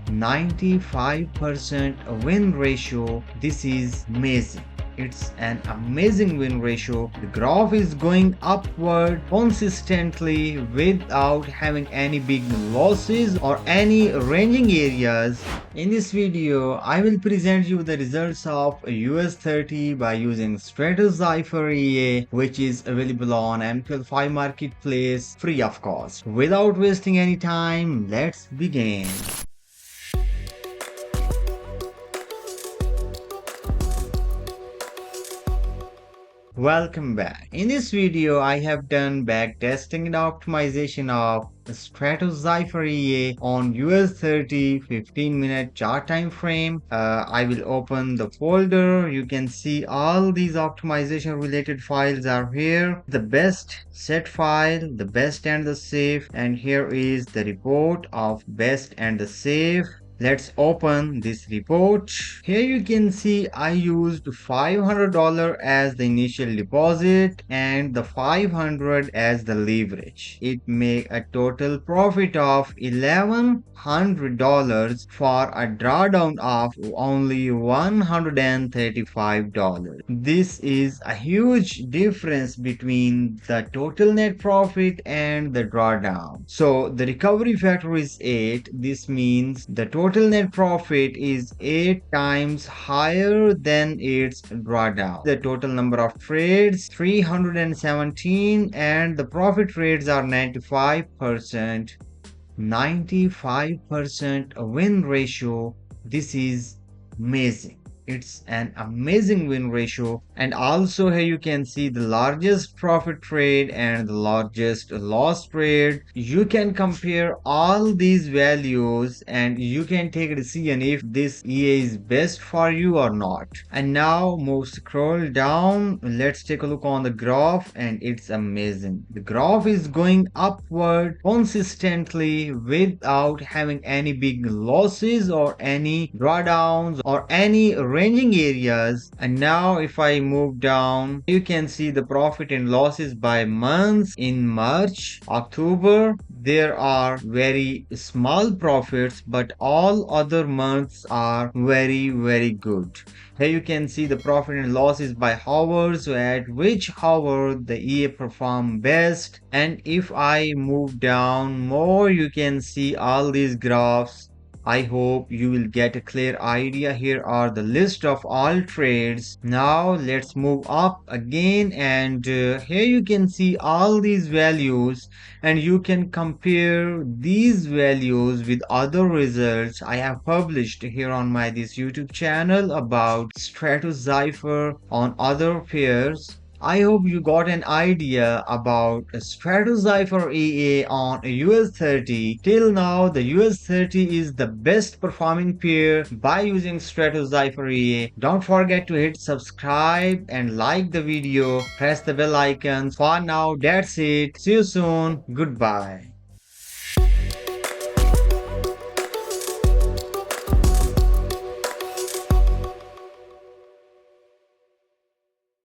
95% win ratio. This is amazing. It's an amazing win ratio. The graph is going upward consistently without having any big losses or any ranging areas. In this video, I will present you the results of US30 by using Stratos Zephyr EA, which is available on M12 marketplace free of cost. Without wasting any time, let's begin. Welcome back. In this video, I have done back testing and optimization of Stratos Zephyr EA on US30 15-minute chart time frame. I will open the folder. You can see all these optimization related files are here. The best set file, the best and the safe, and here is the report of best and the safe. Let's open this report. Here you can see I used $500 as the initial deposit and the $500 as the leverage. It made a total profit of $1,100 for a drawdown of only $135. This is a huge difference between the total net profit and the drawdown. So the recovery factor is 8. This means the total net profit is 8 times higher than its drawdown. The total number of trades 317 and the profit rates are 95%. 95% win ratio. This is amazing. It's an amazing win ratio. And also here you can see the largest profit trade and the largest loss trade. You can compare all these values and you can take a decision if this EA is best for you or not. And now scroll down. Let's take a look on the graph and it's amazing. The graph is going upward consistently without having any big losses or any drawdowns or any ranging areas. And now if I move down, you can see the profit and losses by months. In March, October, there are very small profits, but all other months are very good. Here you can see the profit and losses by hours, so at which hour the EA perform best. And if I move down more, you can see all these graphs. I hope you will get a clear idea. Here are the list of all trades. Now let's move up again and here you can see all these values and you can compare these values with other results I have published here on my this YouTube channel about Stratos Zephyr on other pairs. I hope you got an idea about Stratos Zephyr EA on US30. Till now, the US30 is the best performing pair by using Stratos Zephyr EA. Don't forget to hit subscribe and like the video. Press the bell icons. For now, that's it. See you soon. Goodbye.